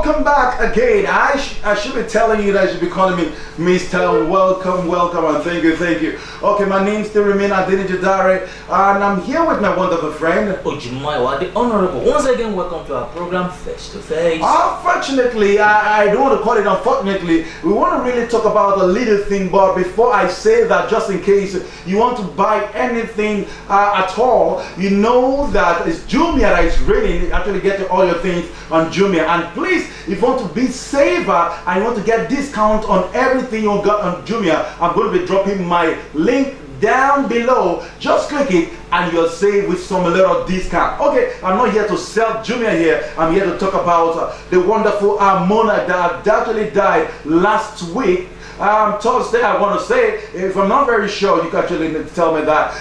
welcome back again. I should be telling you that you should be calling me Mr. Welcome, and thank you. Okay, my name still remains Adenijadare, and I'm here with my wonderful friend Ojimaiwa, the Honorable. Once again, welcome to our program Face to Face. Unfortunately, I don't want to call it unfortunately. We want to really talk about a little thing, but before I say that, just in case you want to buy anything at all, you know that it's Jumia that is raining. Actually, getting all your things on Jumia. And please, if you want to be saver and you want to get discount on everything you got on Jumia, I'm going to be dropping my link down below. Just click it and you'll save with some little discount. Okay, I'm not here to sell Jumia here. I'm here to talk about the wonderful monarch that actually died last week. Thursday, I want to say, if I'm not very sure, you can actually tell me that.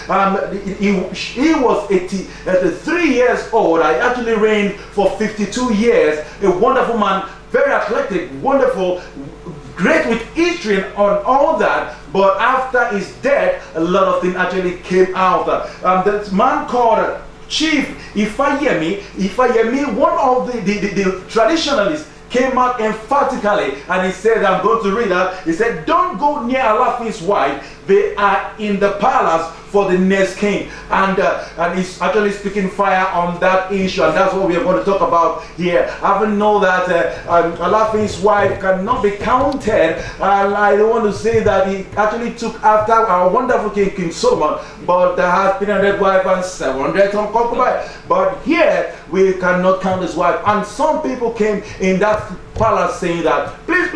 He was 83 years old. I actually reigned for 52 years. A wonderful man, very athletic, wonderful, great with history on all that. But after his death, a lot of things actually came out. This man called Chief Ifayemi, one of the traditionalists, came out emphatically and he said, I'm going to read that. He said, don't go near Alaafin's wife. They are in the palace for the next king. And he's actually speaking fire on that issue, and that's what we are going to talk about here. I even know that Alaafin's wife cannot be counted, and I don't want to say that he actually took after our wonderful King Solomon, but there has been 300 wives and 700 concubines. But here we cannot count his wife, and some people came in that palace saying that please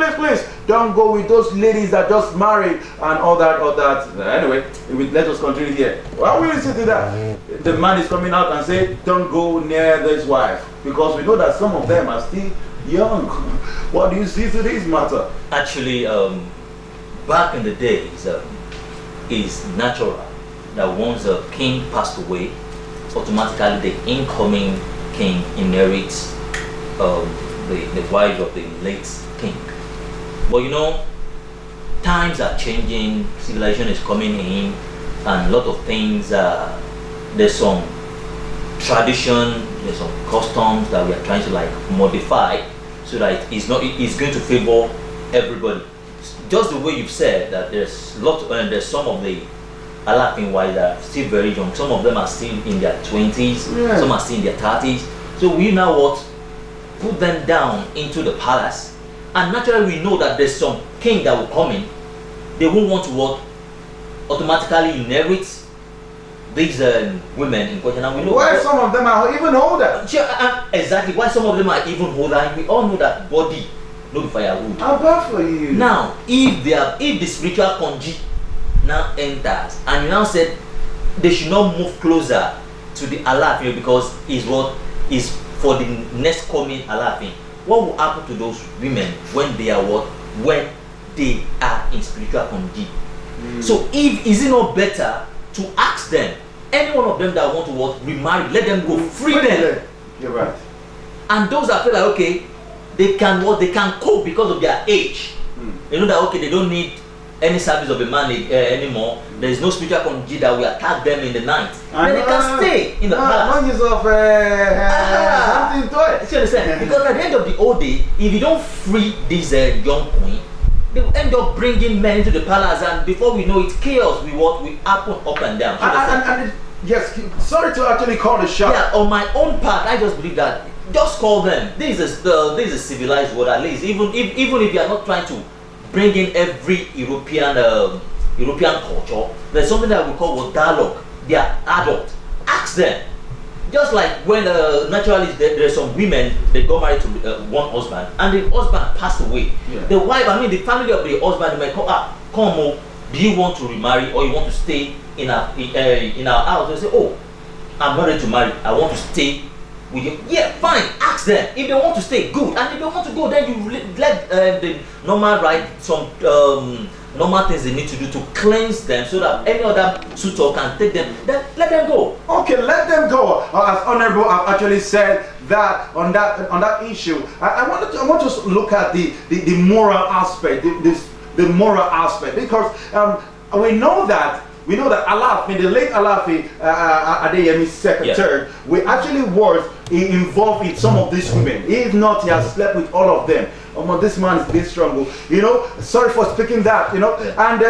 don't go with those ladies that just married and all that. Anyway, let us continue here. Why will you say to that? The man is coming out and say, don't go near this wife, because we know that some of them are still young. What do you see to this matter? Actually, back in the days, it's natural that once a king passed away, automatically the incoming king inherits the wife of the late king. But you know, times are changing, civilization is coming in, and a lot of things, there's some tradition, there's some customs that we are trying to like modify so that it's going to favor everybody. Just the way you've said that there's some of the Alaafin wives that are still very young, some of them are still in their 20s, some are still in their 30s. So we now put them down into the palace, and naturally we know that there's some king that will come in. They won't want to automatically inherit these women in question, and we know why some of them are even older. Exactly, why some of them are even older, and we all know that body no be firewood. How bad for you? Now, if the spiritual conji now enters, and you now said they should not move closer to the Alaafin because is what is for the next coming Alaafin, what will happen to those women when they are when they are in spiritual conji? So is it not better to ask them, any one of them that want to remarry, let them go, free them. You're right. And those that feel like okay, they can cope because of their age. They know that okay, they don't need any service of a man anymore. There is no spiritual conji that will attack them in the night. Then they can stay in the palace. Something to it. You understand? Because at the end of the whole day, if you don't free this young queen, they will end up bringing men into the palace, and before we know it, chaos will happen up and down. And yes, sorry to actually call the shot. Yeah, on my own part, I just believe that just call them. This is a civilized world, at least. Even if you are not trying to bring in every European culture, there's something that we call dialogue. They are adult. Ask them. Just like when naturally there's some women, they got married to one husband, and the husband passed away. The wife, the family of the husband might call, come on, do you want to remarry or you want to stay in our house? They say, oh, I'm not ready to marry, I want to stay with you. Yeah, fine, ask them. If they want to stay, good. And if they want to go, then you let the normal some normal things they need to do to cleanse them so that any other suitor can take them. Then let them go. Okay, let them go. As Honorable have actually said that on that issue, I want to look at the moral aspect, the moral aspect, because we know that we know that Alaafin, the late Alaafin Adeyemi's secretary, we actually was involved in some of these women. If not, he has slept with all of them. This man is big strong. You know, sorry for speaking that, you know. And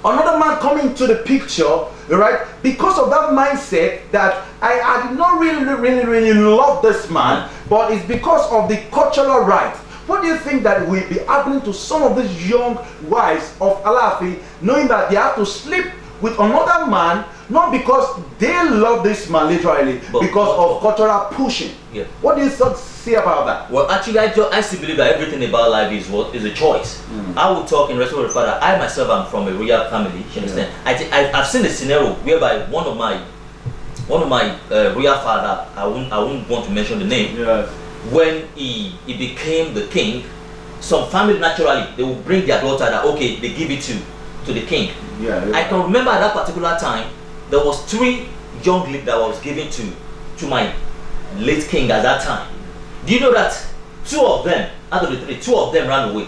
another man coming to the picture, right? Because of that mindset that I did not really love this man, but it's because of the cultural right. What do you think that will be happening to some of these young wives of Alaafin, knowing that they have to sleep with another man, not because they love this man literally, because of cultural pushing? What do you say about that? Well, actually, I still believe that everything about life is a choice. I will talk in respect of the fact that I myself am from a royal family. You understand? I've seen a scenario whereby one of my royal father, I won't want to mention the name. When he became the king, some family naturally they will bring their daughter that okay, they give it to the king. I can remember at that particular time there was 3 young ladies that was given to my late king at that time. Do you know that 2 of them out of the 3, 2 of them ran away?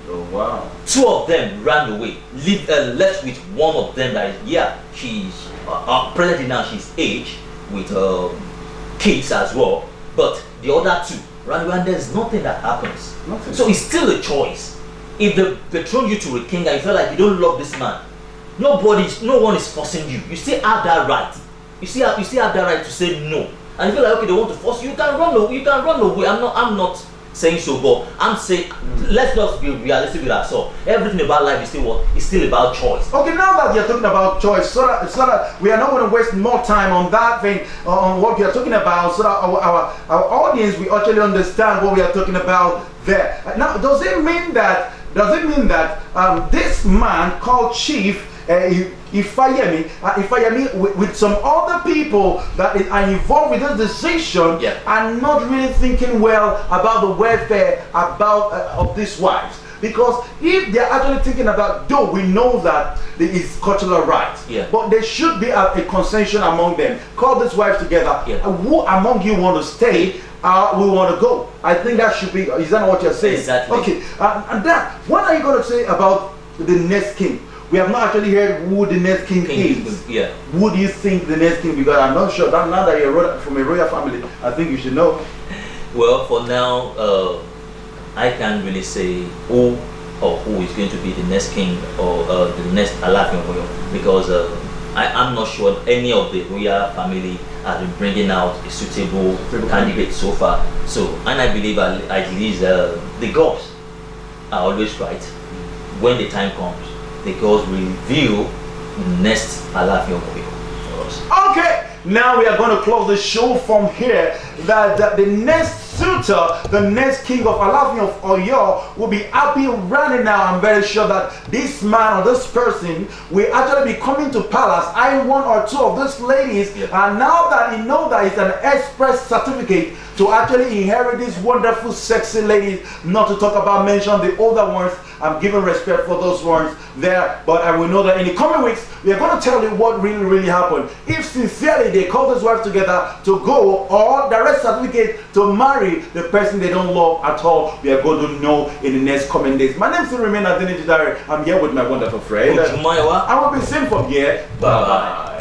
Oh wow! 2 of them ran away, left with one of them that she's presently now she's aged with kids as well, but the other 2 ran away, and there's nothing that happens. So it's still a choice. If they throw you to a king and you feel like you don't love this man, no one is forcing you. You still have that right. You still have that right to say no. And you feel like okay, they want to force you. You can run away. You can run away. I'm not saying so, but I'm saying let's just be realistic with ourselves. Everything about life is still what? It's still about choice. Okay, now that you're talking about choice, so that we are not going to waste more time on that thing, on what we are talking about, so that our audience will actually understand what we are talking about there. Now, does it mean that this man called Chief Ifayemi with some other people that are involved with this decision are not really thinking well about the welfare of these wives? Because if they're actually thinking about, though we know that there is cultural rights, but there should be a consensus among them. Call these wives together. Who among you want to stay? We want to go. I think that should be. Is that what you're saying? Exactly. Okay. And that. What are you going to say about the next king? We have not actually heard who the next king is. Who do you think the next king? Because I'm not sure. Now that you're from a royal family, I think you should know. Well, for now, I can't really say who is going to be the next king or the next Alaafin because I'm not sure any of the royal family has been bringing out a suitable candidate so far. So, and I believe at least the gods are always right. When the time comes, the gods will reveal the next Alaafin for us. Okay, now we are going to close the show from here. That the next suitor, the next king of Alaafin of Oyo, will be happy running now. I'm very sure that this man or this person will actually be coming to palace. One or two of these ladies, and now that he knows that it's an express certificate to actually inherit these wonderful, sexy ladies, not to talk about mention the older ones. I'm giving respect for those ones there, but I will know that in the coming weeks, we are going to tell you what really happened. If sincerely they call these wives together to go or direct certificate to marry the person they don't love at all, we are going to know in the next coming days. My name still remains Adeni Jidare. I'm here with my wonderful friend. I will be seen from here. Bye-bye.